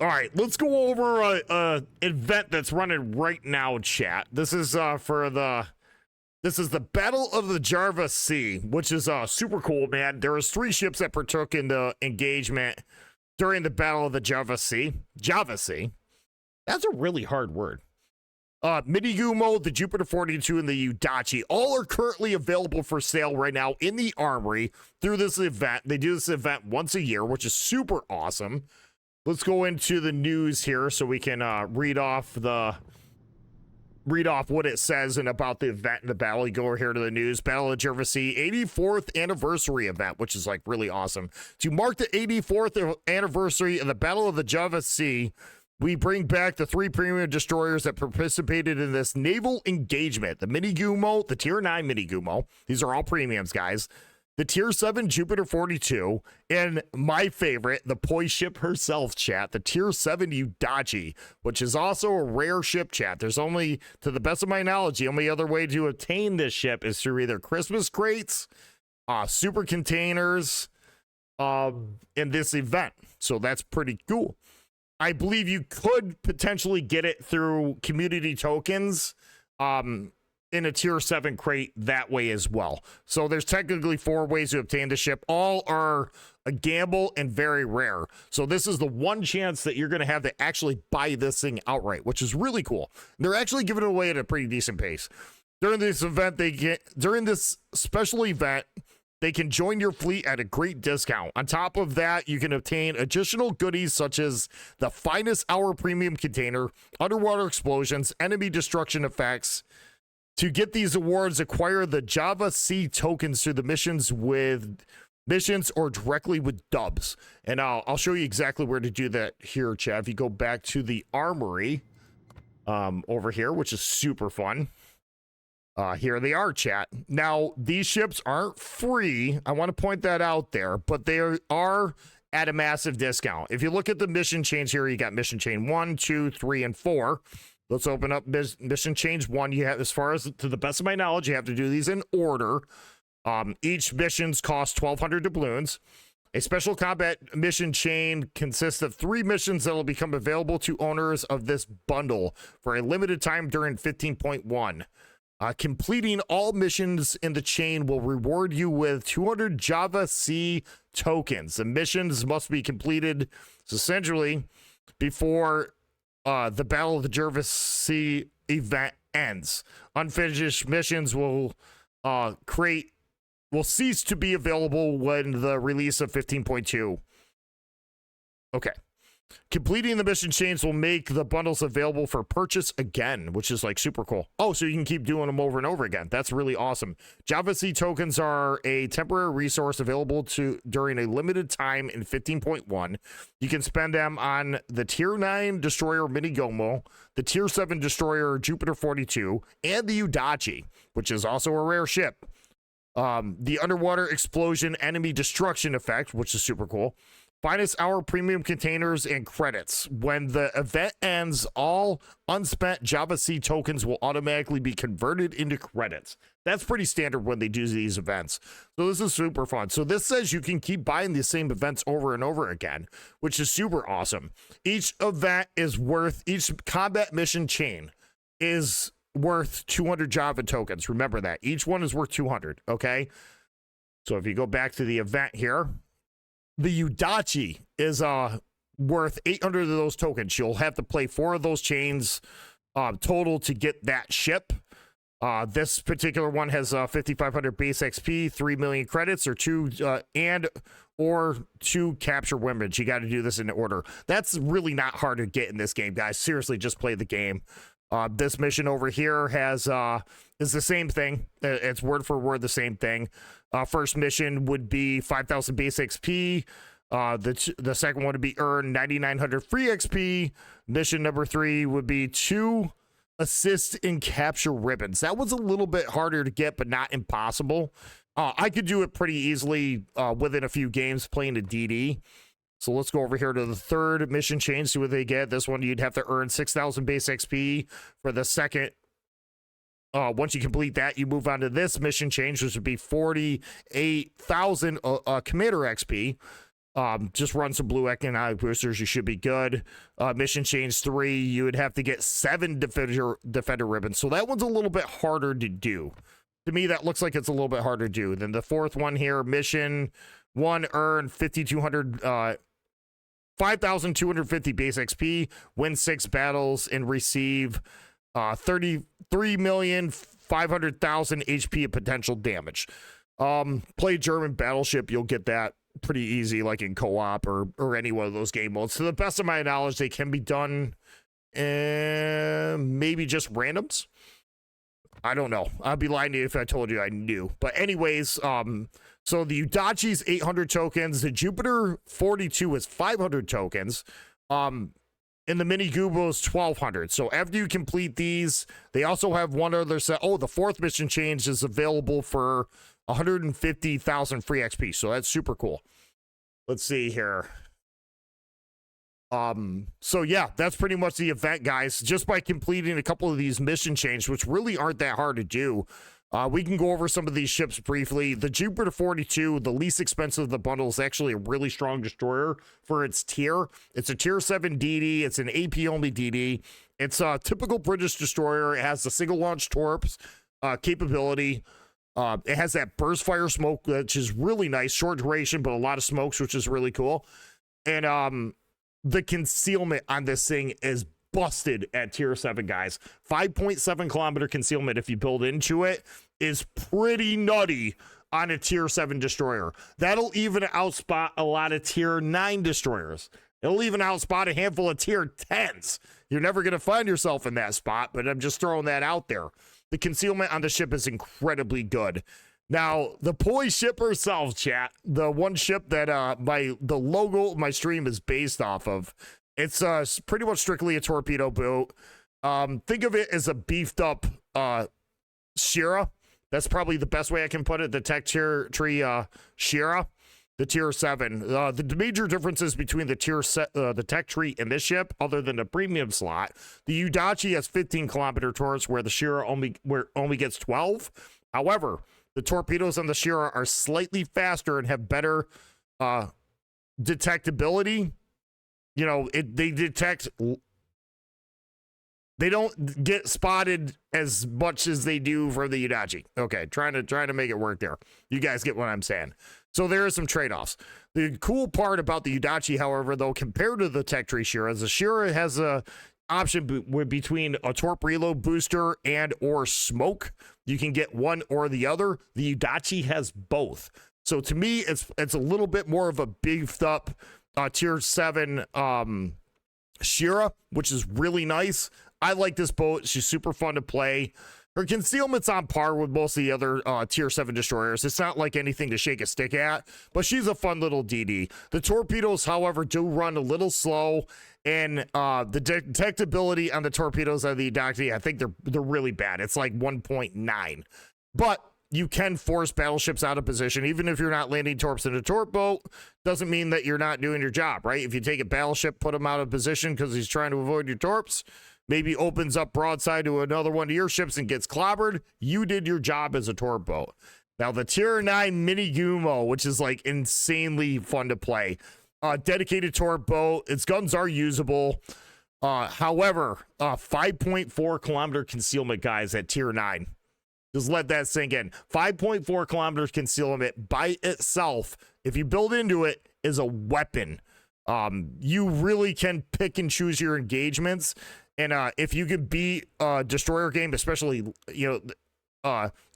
All right, let's go over a event that's running right now, chat. This is this is the Battle of the Java Sea, which is super cool, man. There was 3 ships that partook in the engagement during the Battle of the Java Sea. Java Sea. That's a really hard word. Minigumo, the Jupiter 42, and the Udachi all are currently available for sale right now in the Armory through this event. They do this event once a year, which is super awesome. Let's go into the news here so we can read off what it says and about the event and the battle. You go over here to the news. Battle of the Java Sea 84th anniversary event, which is like really awesome. To mark the 84th anniversary of the Battle of the Java Sea, we bring back the 3 premium destroyers that participated in this naval engagement. The Minigumo, the Tier 9 Minigumo. These are all premiums, guys. The Tier 7 Jupiter 42, and my favorite, the Poi ship herself, chat, the Tier 7 Udachi, which is also a rare ship, chat. There's only, to the best of my knowledge, the only other way to obtain this ship is through either Christmas crates, super containers, in this event. So that's pretty cool. I believe you could potentially get it through community tokens, in a Tier 7 crate that way as well. So there's technically 4 ways to obtain the ship. All are a gamble and very rare. So this is the one chance that you're going to have to actually buy this thing outright, which is really cool. They're actually giving it away at a pretty decent pace. During this special event, they can join your fleet at a great discount. On top of that, you can obtain additional goodies such as the finest hour premium container, underwater explosions, enemy destruction effects. To get these awards, acquire the Java Sea tokens through the missions or directly with dubs. And I'll show you exactly where to do that here, chat. If you go back to the Armory over here, which is super fun. Here they are, chat. Now, these ships aren't free. I want to point that out there, but they are at a massive discount. If you look at the mission chains here, you got mission chain 1, 2, 3, and 4. Let's open up mission change 1. You have, as far as to the best of my knowledge, you have to do these in order. Each missions cost 1,200 doubloons. A special combat mission chain consists of 3 missions that will become available to owners of this bundle for a limited time during 15.1. Completing all missions in the chain will reward you with 200 Java Sea tokens. The missions must be completed essentially before the Battle of the Java Sea event ends. Unfinished missions will cease to be available when the release of 15.2. Okay. Completing the mission chains will make the bundles available for purchase again, which is like super cool. Oh, so you can keep doing them over and over again. That's really awesome. Java Sea tokens are a temporary resource available during a limited time in 15.1. You can spend them on the Tier 9 destroyer Minigumo, the Tier 7 destroyer Jupiter 42, and the Udachi, which is also a rare ship. The underwater explosion enemy destruction effect, which is super cool. Finest hour premium containers and credits. When the event ends, all unspent Java Sea tokens will automatically be converted into credits. That's pretty standard when they do these events. So this is super fun. So this says you can keep buying the same events over and over again, which is super awesome. Each combat mission chain is worth 200 Java tokens. Remember that. Each one is worth 200, okay? So if you go back to the event here, the Udachi is worth 800 of those tokens. You'll have to play 4 of those chains total to get that ship. This particular one has 5,500 base XP, 3 million credits, or 2 capture women. You got to do this in order. That's really not hard to get in this game, guys. Seriously, just play the game. This mission over here is the same thing. It's word for word the same thing. First mission would be 5,000 base XP. The second one would be earn 9,900 free XP. Mission number 3 would be 2 assist in capture ribbons. That was a little bit harder to get, but not impossible. I could do it pretty easily within a few games playing a DD. So let's go over here to the third mission chain, see what they get. This one, you'd have to earn 6,000 base XP for the second. Once you complete that, you move on to this mission change, which would be 48,000 commander XP. Just run some blue economic boosters, you should be good. Mission change 3, you would have to get 7 defender ribbons, so that one's a little bit harder to do. To me, that looks like it's a little bit harder to do. Then the 4th one here, mission 1, earn 5,250 base XP, win 6 battles, and receive 33,500,000 HP of potential damage. Play German battleship, you'll get that pretty easy, like in co-op or any one of those game modes. To the best of my knowledge, they can be done maybe just randoms. I don't know. I'd be lying to you if I told you I knew. But anyways, so the Udachi's 800 tokens, the Jupiter 42 is 500 tokens, and the Mini Gubo's 1,200. So after you complete these, they also have one other set. Oh, the 4th mission change is available for 150,000 free XP. So that's super cool. Let's see here. So yeah, that's pretty much the event, guys. Just by completing a couple of these mission changes, which really aren't that hard to do, we can go over some of these ships briefly. The Jupiter 42, the least expensive of the bundle, is actually a really strong destroyer for its tier. It's a tier 7 DD. It's an AP only DD. It's a typical British destroyer. It has the single launch torps capability. It has that burst fire smoke, which is really nice, short duration, but a lot of smokes, which is really cool. And the concealment on this thing is busted at tier 7, guys. 5.7 kilometer concealment, if you build into it, is pretty nutty on a tier 7 destroyer. That'll even outspot a lot of tier 9 destroyers. It'll even outspot a handful of tier 10s. You're never going to find yourself in that spot, but I'm just throwing that out there. The concealment on the ship is incredibly good. Now, the Poi ship herself, chat, the one ship that the logo of my stream is based off of, it's pretty much strictly a torpedo boat. Think of it as a beefed up Shira. That's probably the best way I can put it. The tech tree Shira, the tier 7. The major differences between the tech tree and this ship, other than the premium slot, the Udachi has 15 kilometer torps, where the Shira only gets 12. However, the torpedoes on the Shira are slightly faster and have better detectability. You know, they don't get spotted as much as they do for the Udachi. Okay, trying to make it work there. You guys get what I'm saying. So there are some trade-offs. The cool part about the Udachi, however, though, compared to the tech tree Shira, is the Shira has a option between a torp reload booster and or smoke. You can get one or the other. The Udachi has both. So to me, it's a little bit more of a beefed up tier 7 Shira, which is really nice. I like this boat. She's super fun to play. Her concealment's on par with most of the other tier 7 destroyers. It's not like anything to shake a stick at, but she's a fun little DD. The torpedoes, however, do run a little slow, and the detectability on the torpedoes of the Udachi, I think they're really bad. It's like 1.9. But you can force battleships out of position, even if you're not landing torps in a torp boat. Doesn't mean that you're not doing your job, right? If you take a battleship, put him out of position because he's trying to avoid your torps, maybe opens up broadside to another one of your ships and gets clobbered, you did your job as a torp boat. Now, the tier 9 Mini Gumo, which is like insanely fun to play. Dedicated torp boat. Its guns are usable. However, 5.4 kilometer concealment, guys, at tier 9. Just let that sink in. 5.4 kilometers concealment by itself, if you build into it, is a weapon. You really can pick and choose your engagements. And if you could beat a destroyer game, especially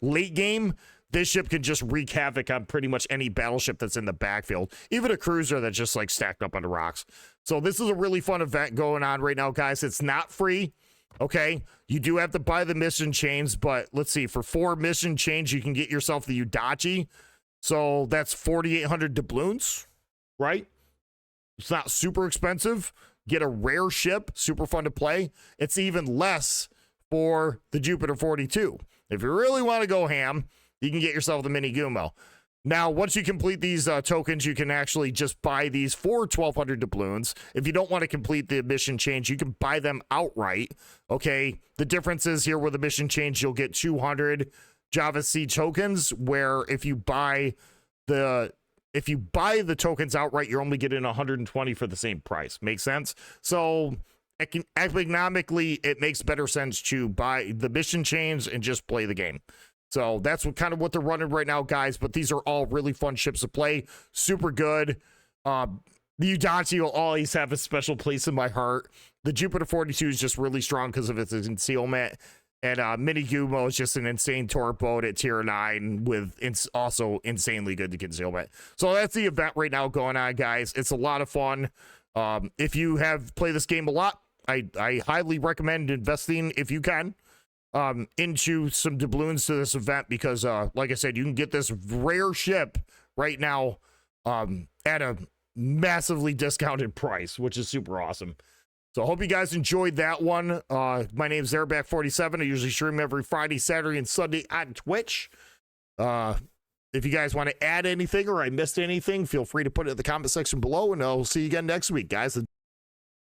late game, this ship can just wreak havoc on pretty much any battleship that's in the backfield, even a cruiser that's just like stacked up on the rocks. So this is a really fun event going on right now, guys. It's not free. Okay, you do have to buy the mission chains, but let's see, for 4 mission chains, you can get yourself the Udachi. So that's 4,800 doubloons, right? It's not super expensive. Get a rare ship, super fun to play. It's even less for the Jupiter 42. If you really want to go ham, you can get yourself the Mini Gumo. Now, once you complete these tokens, you can actually just buy these for 1,200 doubloons. If you don't want to complete the mission change, you can buy them outright. Okay, the difference is here with the mission change, you'll get 200 Java C tokens, where if you buy the if you buy the tokens outright, you're only getting 120 for the same price. Makes sense? So economically, it makes better sense to buy the mission chains and just play the game. So that's what they're running right now, guys. But these are all really fun ships to play. Super good. The Udanti will always have a special place in my heart. The Jupiter 42 is just really strong because of its concealment. And Mini Gumo is just an insane torque boat at tier 9 with also insanely good concealment. So that's the event right now going on, guys. It's a lot of fun. If you have played this game a lot, I highly recommend investing, if you can, into some doubloons to this event because, like I said, you can get this rare ship right now at a massively discounted price, which is super awesome. So I hope you guys enjoyed that one. My name is Airback47. I usually stream every Friday, Saturday, and Sunday on Twitch. If you guys want to add anything or I missed anything, feel free to put it in the comment section below, and I'll see you again next week, guys.